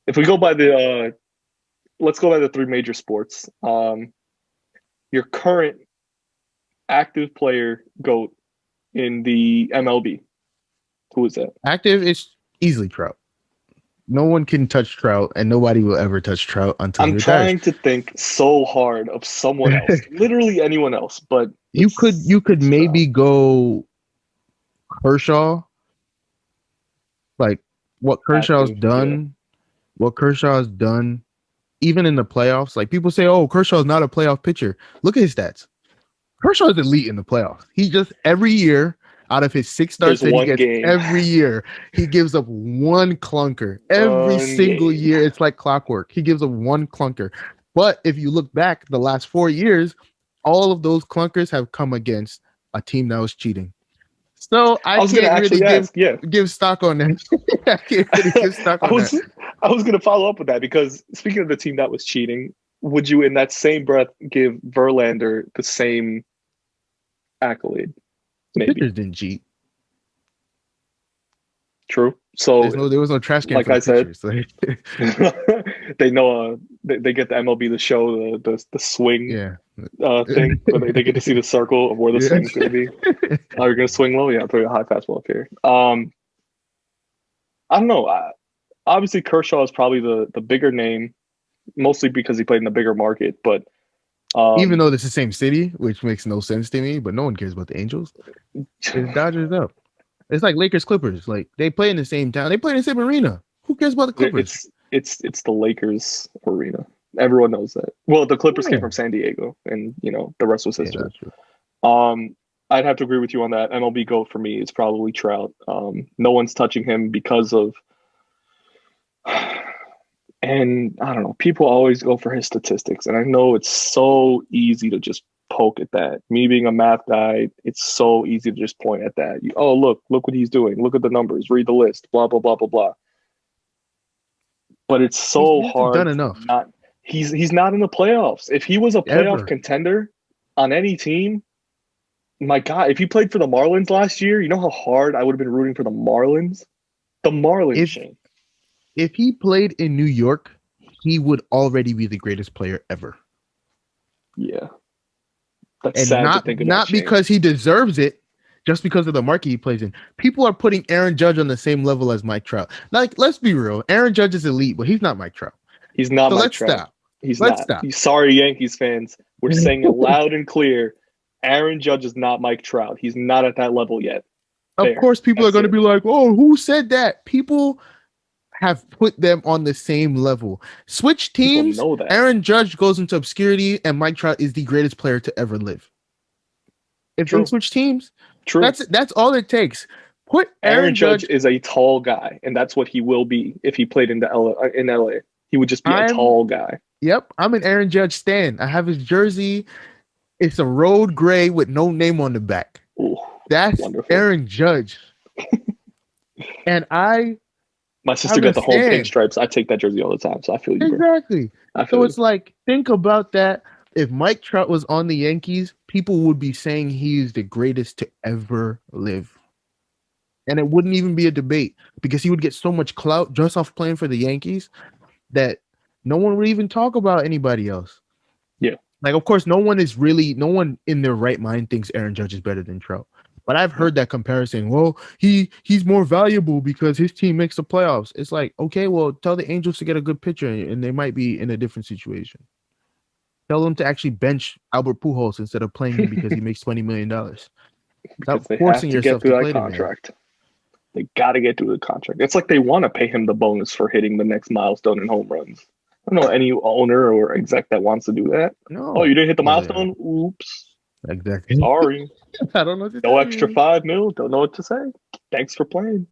If we go by the let's go by the three major sports. Your current active player GOAT in the MLB. Who is that? Active is easily Trout. No one can touch Trout, and nobody will ever touch Trout until he I'm retires. trying to think so hard of someone else, literally anyone else, but you could it's Trout. maybe go Kershaw, like what Kershaw's Active, yeah. done, what Kershaw's done, even in the playoffs. Like people say, oh, Kershaw's not a playoff pitcher. Look at his stats. Kershaw is elite in the playoffs. He just every year out of his six starts There's that he one gets game, every year, he gives up one clunker. Every one single game. year, it's like clockwork. He gives up one clunker. But if you look back the last 4 years, all of those clunkers have come against a team that was cheating. So I I was gonna can't really actually give ask, yeah. give stock on that. I can't really give stock I on that. was I was gonna follow up with that because speaking of the team that was cheating, would you in that same breath give Verlander the same accolade? The Maybe. pitchers didn't cheat. True. So There was no trash can like for the I said, pitchers. Like, they know they get the MLB to show the swing yeah. thing where they get to see the circle of where the Yeah. swing's gonna be. Oh, you're gonna swing low? Yeah, I'll throw you a high fastball up here. I don't know. Obviously Kershaw is probably the bigger name, mostly because he played in a bigger market. But Even um, though it's the same city, which makes no sense to me, but no one cares about the Angels. It's Dodgers up. It's like Lakers Clippers. Like they play in the same town. They play in the same arena. Who cares about the Clippers? it's the Lakers arena. Everyone knows that. Well, the Clippers came Yeah. from San Diego, and the rest was Yeah, history. that's true. Um, I'd have to agree with you on that. MLB GOAT for me is probably Trout. No one's touching him because of, and I don't know. People always go for his statistics, and I know it's so easy to just poke at that. Me being a math guy, it's so easy to just point at that. Oh, look what he's doing. Look at the numbers. Read the list. Blah blah blah blah blah. But it's so He hasn't done hard to enough not. He's not in the playoffs. If he was a playoff ever. contender on any team, my God, if he played for the Marlins last year, you know how hard I would have been rooting for the Marlins. The Marlins, If Shane. if he played in New York, he would already be the greatest player ever. Yeah, that's And sad to not think about, not Shane. because he deserves it, just because of the market he plays in. People are putting Aaron Judge on the same level as Mike Trout. Like, let's be real. Aaron Judge is elite, but he's not Mike Trout. He's not So Mike let's Trout. stop. He's Let's not. stop. Sorry, Yankees fans. We're saying it loud and clear. Aaron Judge is not Mike Trout. He's not at that level yet. Of There. course, people are That's going to it. be like, "Oh, who said that?" People have put them on the same level. Switch People teams. know that. Aaron Judge goes into obscurity, and Mike Trout is the greatest player to ever live. If they True. switch teams, True. that's all it takes. Put Aaron Aaron Judge Judge. is a tall guy, and that's what he will be if he played in LA. He would just be a I'm tall guy. Yep, I'm an Aaron Judge stan. I have his jersey. It's a road gray with no name on the back. Ooh, That's wonderful. Aaron Judge, and My sister I'm a got the home stan. pinstripes. I take that jersey all the time, so I feel you, bro. Exactly. I So feel you. it's like, think about that. If Mike Trout was on the Yankees, people would be saying he is the greatest to ever live. And it wouldn't even be a debate because he would get so much clout just off playing for the Yankees that no one would even talk about anybody else. Yeah, Like, of course, no one in their right mind thinks Aaron Judge is better than Trout. But I've no, heard that comparison. Well, he's more valuable because his team makes the playoffs. It's like, okay, well, tell the Angels to get a good pitcher, and they might be in a different situation. Tell them to actually bench Albert Pujols instead of playing him because he makes $20 million. because Stop they have forcing to get yourself through to that play the man. contract. They got to get through the contract. It's like they want to pay him the bonus for hitting the next milestone in home runs. I don't know any owner or exec that wants to do that. Oh, No, you didn't hit the no, they don't. milestone? Oops. Exactly. Sorry. I don't know what to No tell extra you. 5 mil. Don't know what to say. Thanks for playing.